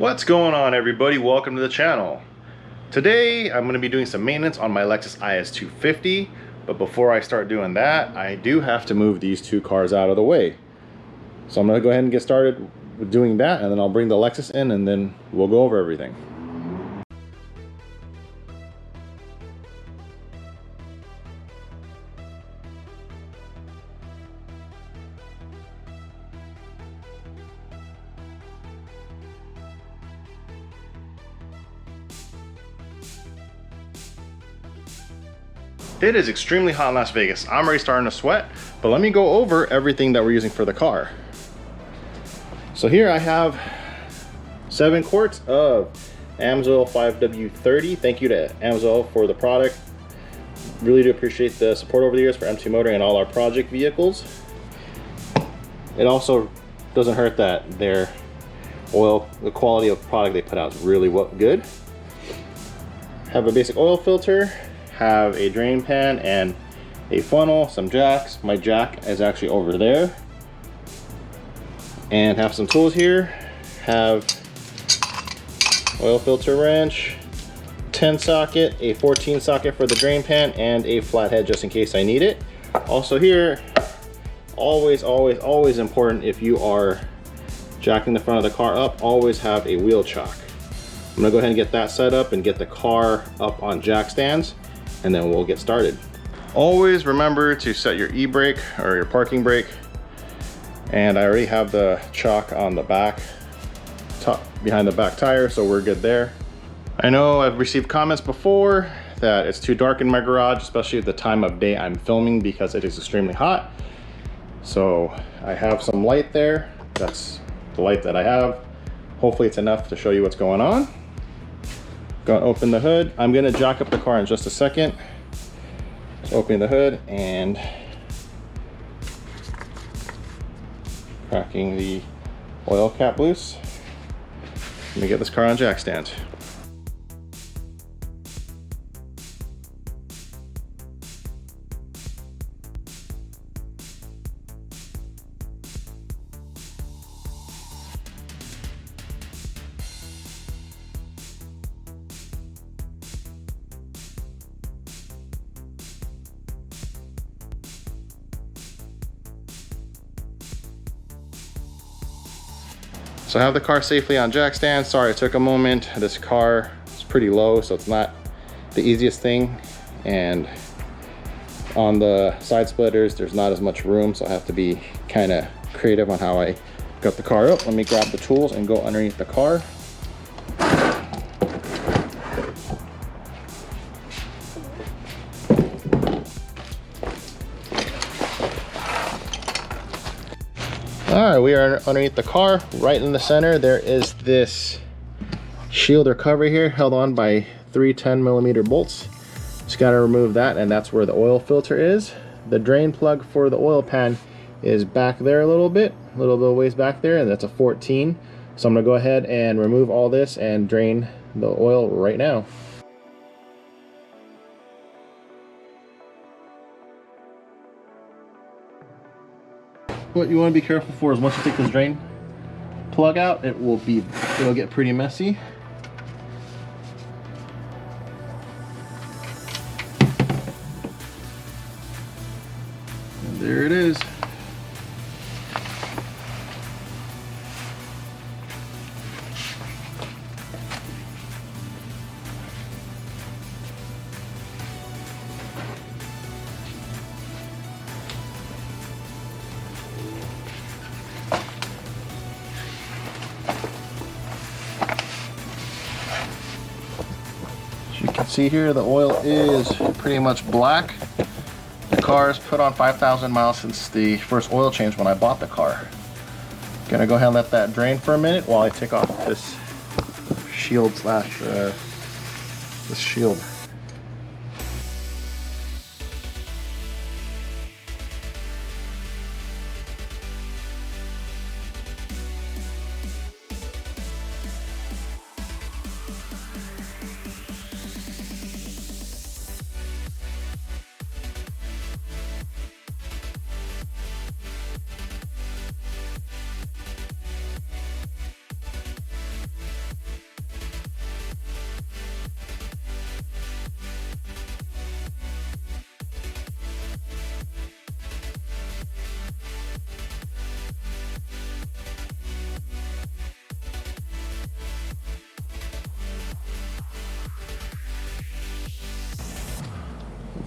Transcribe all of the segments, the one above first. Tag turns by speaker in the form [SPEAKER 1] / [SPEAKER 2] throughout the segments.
[SPEAKER 1] What's going on, everybody? Welcome to the channel. Today I'm going to be doing some maintenance on my Lexus IS250, but before I start doing that, I do have to move these two cars out of the way. So I'm going to go ahead and get started with doing that, and then I'll bring the Lexus in and then we'll go over everything. It is extremely hot in Las Vegas. I'm already starting to sweat, but let me go over everything that we're using for the car. So here I have 7 quarts of AMSOIL 5W30. Thank you to AMSOIL for the product. Really do appreciate the support over the years for M2 Motoring and all our project vehicles. It also doesn't hurt that their oil, the quality of product they put out is really good. Have a basic oil filter. Have a drain pan and a funnel, some jacks. My jack is actually over there. And have some tools here. Have oil filter wrench, 10 socket, a 14 socket for the drain pan, and a flathead just in case I need it. Also here, always important if you are jacking the front of the car up, always have a wheel chock. I'm gonna go ahead and get that set up and get the car up on jack stands, and then we'll get started. Always remember to set your e-brake or your parking brake. And I already have the chock on the back, behind the back tire, so we're good there. I know I've received comments before that it's too dark in my garage, especially at the time of day I'm filming because it is extremely hot. So I have some light there. That's the light that I have. Hopefully it's enough to show you what's going on. Gonna open the hood. I'm gonna jack up the car in just a second. Just opening the hood and cracking the oil cap loose. Let me get this car on jack stands. So I have the car safely on jack stand. Sorry it took a moment. This car is pretty low, so it's not the easiest thing. And on the side splitters, there's not as much room, so I have to be kind of creative on how I got the car up. Let me grab the tools and go underneath the car. All right, we are underneath the car. Right in the center, there is this shield or cover here held on by 3 10mm bolts. Just gotta remove that, and that's where the oil filter is. The drain plug for the oil pan is back there a little bit of ways back there, and that's a 14. So I'm gonna go ahead and remove all this and drain the oil right now. What you want to be careful for is once you take this drain plug out, it'll get pretty messy. And there it is. You can see here the oil is pretty much black. The car is put on 5,000 miles since the first oil change when I bought the car. Gonna go ahead and let that drain for a minute while I take off this shield this shield.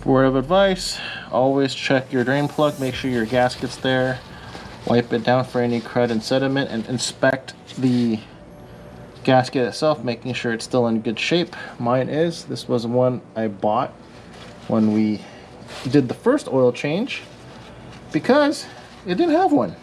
[SPEAKER 1] Word of advice, always check your drain plug, make sure your gasket's there, wipe it down for any crud and sediment, and inspect the gasket itself, making sure it's still in good shape. Mine is. This was one I bought when we did the first oil change because it didn't have one.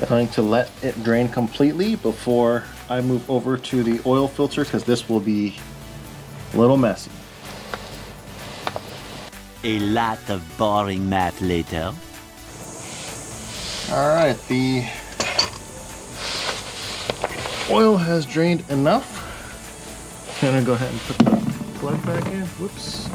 [SPEAKER 1] Going to let it drain completely before I move over to the oil filter because this will be a little messy.
[SPEAKER 2] A lot of boring math later.
[SPEAKER 1] Alright, the oil has drained enough. I'm gonna go ahead and put the plug back in. Whoops.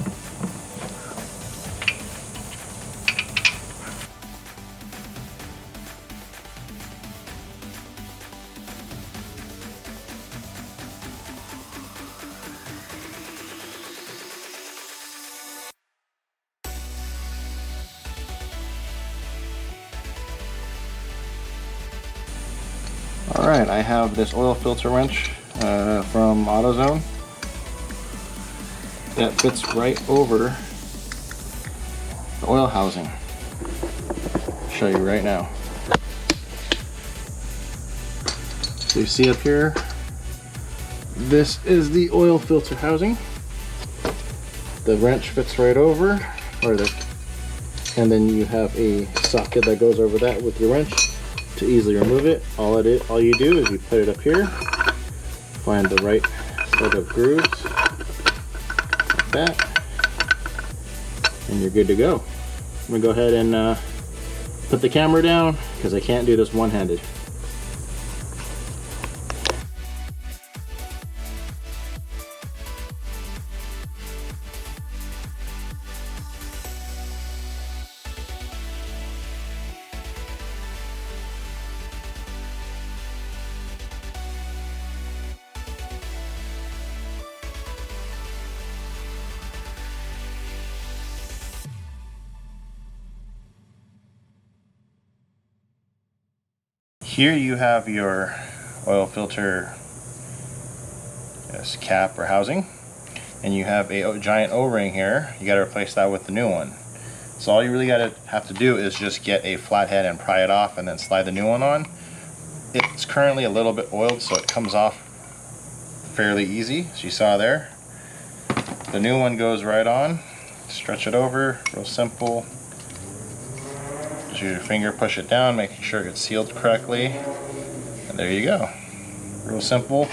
[SPEAKER 1] Alright, I have this oil filter wrench from AutoZone that fits right over the oil housing. I'll show you right now. So you see up here, this is the oil filter housing. The wrench fits right over, and then you have a socket that goes over that with your wrench. To easily remove it, all you do is you put it up here, find the right set of grooves, like that, and you're good to go. I'm gonna go ahead and put the camera down because I can't do this one-handed. Here you have your oil filter cap or housing, and you have a giant O-ring here. You got to replace that with the new one. So all you really have to do is just get a flathead and pry it off and then slide the new one on. It's currently a little bit oiled, so it comes off fairly easy, as you saw there. The new one goes right on. Stretch it over, real simple. Use your finger, push it down, making sure it's sealed correctly, and there you go. Real simple.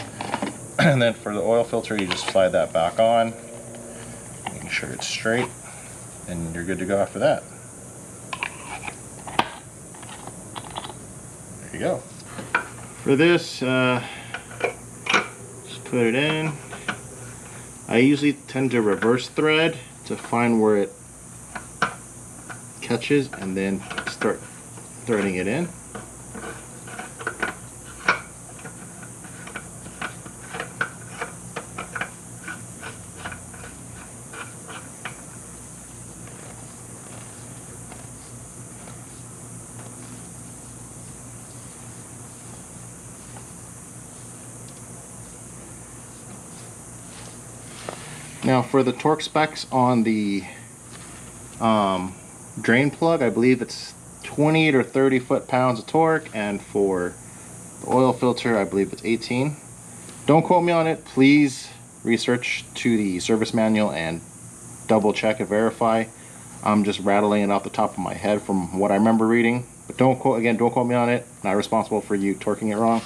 [SPEAKER 1] And then for the oil filter, you just slide that back on, making sure it's straight, and you're good to go after that. There you go. For this, just put it in. I usually tend to reverse thread to find where it catches and then start threading it in. Now for the torque specs on the drain plug, I believe it's 20 to 30 foot-pounds of torque, and for the oil filter, I believe it's 18. Don't quote me on it. Please research to the service manual and double check and verify. I'm just rattling it off the top of my head from what I remember reading. But don't quote me on it. Not responsible for you torquing it wrong.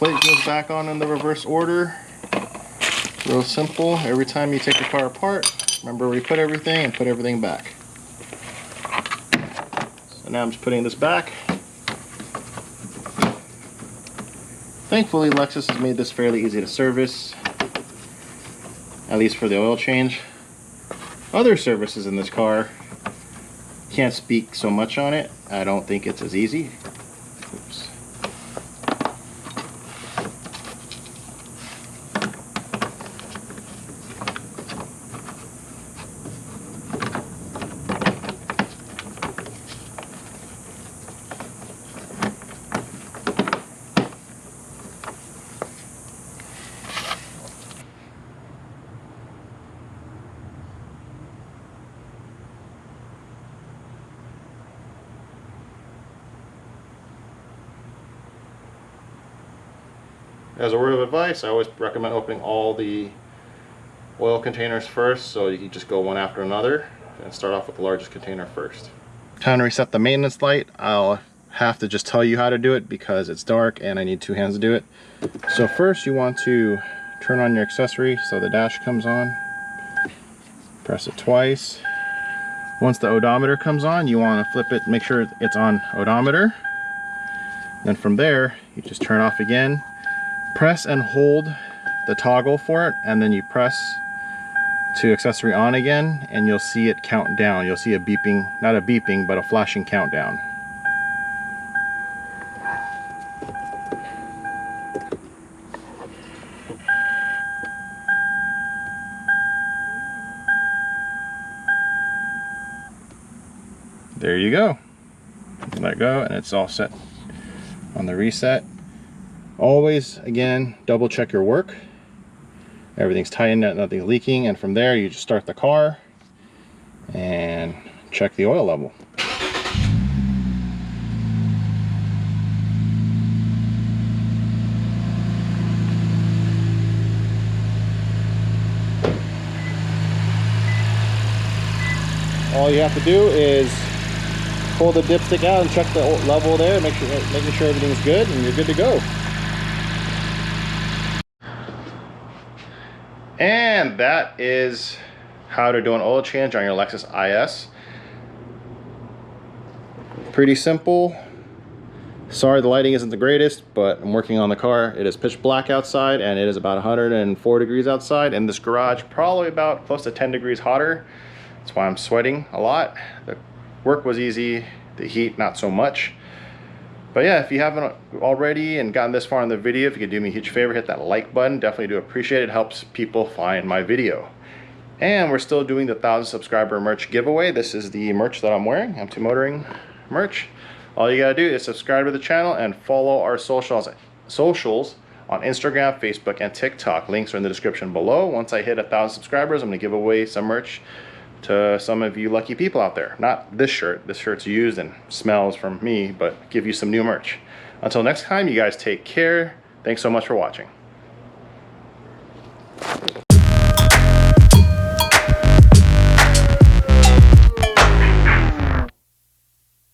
[SPEAKER 1] plate goes back on in the reverse order. Real simple. Every time you take the car apart, remember where you put everything and put everything back. So now I'm just putting this back. Thankfully, Lexus has made this fairly easy to service, at least for the oil change. Other services in this car, can't speak so much on it. I don't think it's as easy. Oops. As a word of advice, I always recommend opening all the oil containers first, so you can just go one after another and start off with the largest container first. Time to reset the maintenance light. I'll have to just tell you how to do it because it's dark and I need two hands to do it. So first you want to turn on your accessory so the dash comes on. Press it twice. Once the odometer comes on, you want to flip it, make sure it's on odometer. Then from there, you just turn off again. Press and hold the toggle for it, and then you press to accessory on again, and you'll see it count down. You'll see a beeping, not a beeping, but a flashing countdown. There you go. Let go, and it's all set on the reset. Always, again, double check your work. Everything's tightened, nothing's leaking, and from there you just start the car and check the oil level. All you have to do is pull the dipstick out and check the level there, making sure everything's good, and you're good to go. And that is how to do an oil change on your Lexus IS. Pretty simple. Sorry the lighting isn't the greatest, but I'm working on the car. It is pitch black outside and it is about 104 degrees outside. In this garage, probably about close to 10 degrees hotter. That's why I'm sweating a lot. The work was easy, the heat not so much. But yeah, if you haven't already and gotten this far in the video, if you could do me a huge favor, hit that like button. Definitely do appreciate it. It helps people find my video. And we're still doing the 1,000 subscriber merch giveaway. This is the merch that I'm wearing, Empty Motoring merch. All you gotta do is subscribe to the channel and follow our socials on Instagram, Facebook, and TikTok. Links are in the description below. Once I hit 1,000 subscribers, I'm gonna give away some merch to some of you lucky people out there. Not this shirt. This shirt's used and smells from me, but give you some new merch. Until next time, you guys take care. Thanks so much for watching.